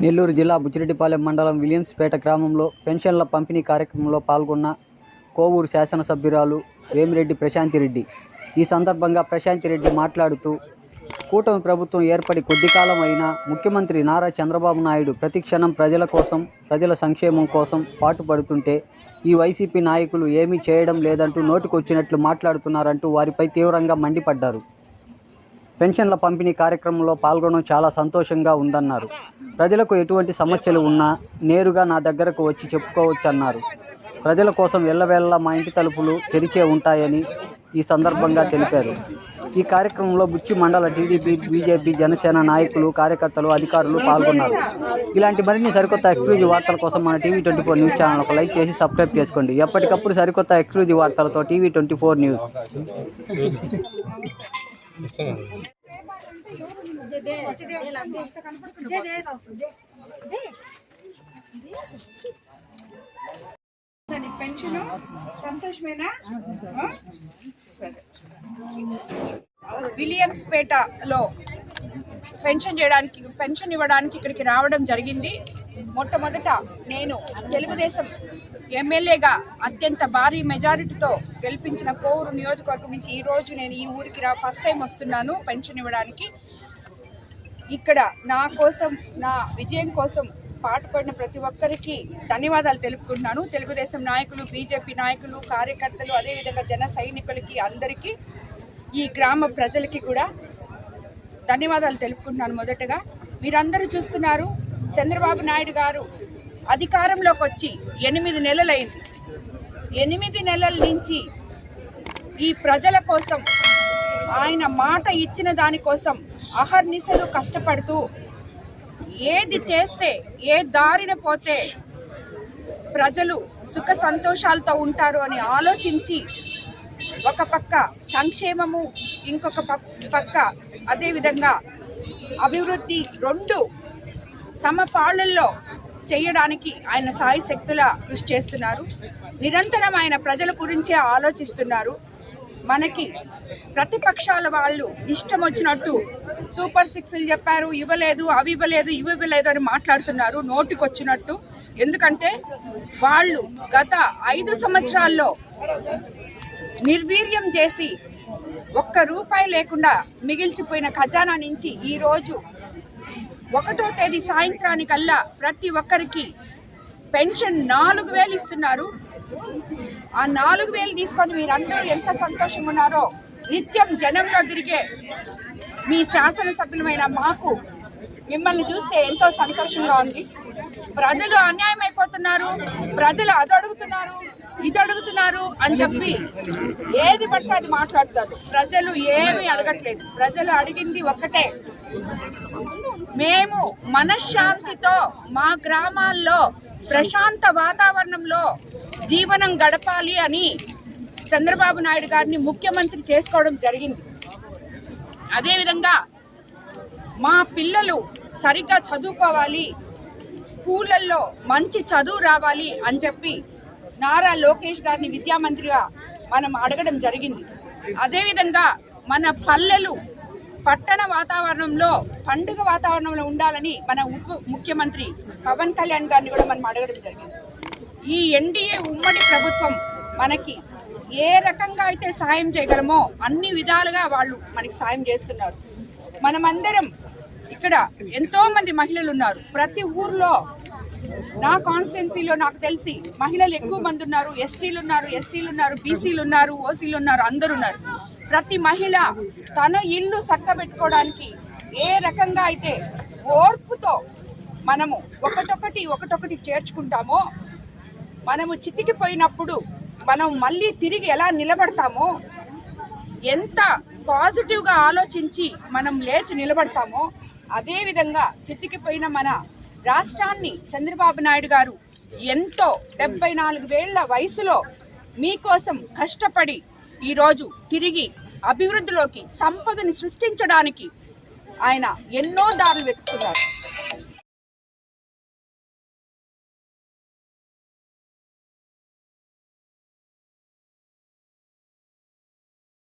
నెల్లూరు జిల్లా బుచ్చిరెడ్డిపాలెం మండలం విలియమ్స్పేట గ్రామంలో పెన్షన్ల పంపిణీ కార్యక్రమంలో పాల్గొన్న కోవూరు శాసనసభ్యురాలు వేమిరెడ్డి ప్రశాంతిరెడ్డి. ఈ సందర్భంగా ప్రశాంతిరెడ్డి మాట్లాడుతూ, కూటమి ప్రభుత్వం ఏర్పడి కొద్ది కాలం అయినా ముఖ్యమంత్రి నారా చంద్రబాబు నాయుడు ప్రతిక్షణం ప్రజల కోసం, ప్రజల సంక్షేమం కోసం పాటుపడుతుంటే ఈ వైసీపీ నాయకులు ఏమీ చేయడం లేదంటూ నోటికొచ్చినట్లు మాట్లాడుతున్నారంటూ వారిపై తీవ్రంగా మండిపడ్డారు. పెన్షన్ల పంపిణీ కార్యక్రమంలో పాల్గొనడం చాలా సంతోషంగా ఉందన్నారు. ప్రజలకు ఎటువంటి సమస్యలు ఉన్నా నేరుగా నా దగ్గరకు వచ్చి చెప్పుకోవచ్చన్నారు. ప్రజల కోసం ఎల్లవేళలా మా ఇంటి తలుపులు తెరిచే ఉంటాయని ఈ సందర్భంగా తెలిపారు. ఈ కార్యక్రమంలో బుచ్చి మండల టీడీపీ, బీజేపీ, జనసేన నాయకులు, కార్యకర్తలు, అధికారులు పాల్గొన్నారు. ఇలాంటి మరిన్ని సరికొత్త ఎక్స్క్లూజివ్ వార్తల కోసం మన TV24 న్యూస్ ఛానల్ ఒక లైక్ చేసి సబ్స్క్రైబ్ చేసుకోండి. ఎప్పటికప్పుడు సరికొత్త ఎక్స్క్లూజివ్ వార్తలతో TV24 న్యూస్. పెన్షన్ సంతోషమేనా? విలియమ్స్పేటలో పెన్షన్ ఇవ్వడానికి ఇక్కడికి రావడం జరిగింది. మొట్టమొదట నేను తెలుగుదేశం ఎమ్మెల్యేగా అత్యంత భారీ మెజారిటీతో గెలిపించిన కోవూరు నియోజకవర్గం నుంచి ఈరోజు నేను ఈ ఊరికి ఫస్ట్ టైం వస్తున్నాను పెన్షన్ ఇవ్వడానికి. ఇక్కడ నా కోసం, నా విజయం కోసం పాటుపడిన ప్రతి ఒక్కరికి ధన్యవాదాలు తెలుపుకుంటున్నాను. తెలుగుదేశం నాయకులు, బీజేపీ నాయకులు, కార్యకర్తలు, అదేవిధంగా జన సైనికులకి, అందరికీ, ఈ గ్రామ ప్రజలకి కూడా ధన్యవాదాలు తెలుపుకుంటున్నాను. మొదటగా మీరందరూ చూస్తున్నారు, చంద్రబాబు నాయుడు గారు అధికారంలోకి వచ్చి 8 నెలలైంది. 8 నెలల నుంచి ఈ ప్రజల కోసం, ఆయన మాట ఇచ్చిన దానికోసం అహర్నిశలు కష్టపడుతూ, ఏది చేస్తే, ఏ దారిన పోతే ప్రజలు సుఖ సంతోషాలతో ఉంటారు అని ఆలోచించి, ఒక పక్క సంక్షేమము, ఇంకొక పక్క అదేవిధంగా అభివృద్ధి రెండు సమపాళ్లలో చేయడానికి ఆయన సాయశక్తులా కృషి చేస్తున్నారు. నిరంతరం ఆయన ప్రజల గురించే ఆలోచిస్తున్నారు. మనకి ప్రతిపక్షాల వాళ్ళు ఇష్టం వచ్చినట్టు సూపర్ 6లు చెప్పారు, ఇవ్వలేదు, అవి ఇవ్వలేదు, ఇవి ఇవ్వలేదు అని మాట్లాడుతున్నారు నోటికొచ్చినట్టు. ఎందుకంటే వాళ్ళు గత 5 సంవత్సరాల్లో నిర్వీర్యం చేసి ₹1 లేకుండా మిగిల్చిపోయిన ఖజానా నుంచి ఈరోజు 1వ తేదీ సాయంత్రానికల్లా ప్రతి ఒక్కరికి పెన్షన్ 4,000 ఇస్తున్నారు. ఆ 4,000 తీసుకొని మీరందరూ ఎంత సంతోషంగా ఉన్నారో, నిత్యం జనంలో తిరిగే మీ శాసనసభ్యులమైన మాకు మిమ్మల్ని చూస్తే ఎంతో సంతోషంగా ఉంది. ప్రజలు అన్యాయం అయిపోతున్నారు, ప్రజలు అది అడుగుతున్నారు, ఇది అడుగుతున్నారు అని చెప్పి ఏది పడితే అది మాట్లాడతారు. ప్రజలు ఏమీ అడగట్లేదు. ప్రజలు అడిగింది ఒక్కటే, మేము మనశ్శాంతితో మా గ్రామాల్లో ప్రశాంత వాతావరణంలో జీవనం గడపాలి అని చంద్రబాబు నాయుడు గారిని ముఖ్యమంత్రి చేసుకోవడం జరిగింది. అదేవిధంగా మా పిల్లలు సరిగ్గా చదువుకోవాలి, స్కూళ్ళల్లో మంచి చదువు రావాలి అని చెప్పి నారా లోకేష్ గారిని విద్యామంత్రిగా మనం అడగడం జరిగింది. అదేవిధంగా మన పల్లెలు పట్టణ వాతావరణంలో, పండుగ వాతావరణంలో ఉండాలని మన ముఖ్యమంత్రి పవన్ కళ్యాణ్ గారిని కూడా మనం అడగడం జరిగింది. ఈ ఎన్డీఏ ఉమ్మడి ప్రభుత్వం మనకి ఏ రకంగా అయితే సాయం చేయగలమో అన్ని విధాలుగా వాళ్ళు మనకి సాయం చేస్తున్నారు. మనమందరం ఇక్కడ ఎంతోమంది మహిళలు ఉన్నారు. ప్రతి ఊర్లో, నా కాన్స్టిట్యున్సీలో నాకు తెలిసి మహిళలు ఎక్కువ మంది ఉన్నారు. ఎస్టీలు ఉన్నారు, బీసీలు ఉన్నారు, ఓసీలు ఉన్నారు, అందరూ ఉన్నారు. ప్రతి మహిళ తన ఇల్లు చక్కబెట్టుకోవడానికి ఏ రకంగా అయితే ఓర్పుతో మనము ఒకటొకటి చేర్చుకుంటామో, మనము చితికిపోయినప్పుడు మనం మళ్ళీ తిరిగి ఎలా నిలబడతామో, ఎంత పాజిటివ్గా ఆలోచించి మనం లేచి నిలబడతామో, అదేవిధంగా చితికిపోయిన మన రాష్ట్రాన్ని చంద్రబాబు నాయుడు గారు ఎంతో 74 ఏళ్ల వయసులో మీకోసం కష్టపడి ఈరోజు తిరిగి అభివృద్ధిలోకి, సంపదని సృష్టించడానికి ఆయన ఎన్నో దారులు వెతుకుతున్నారు.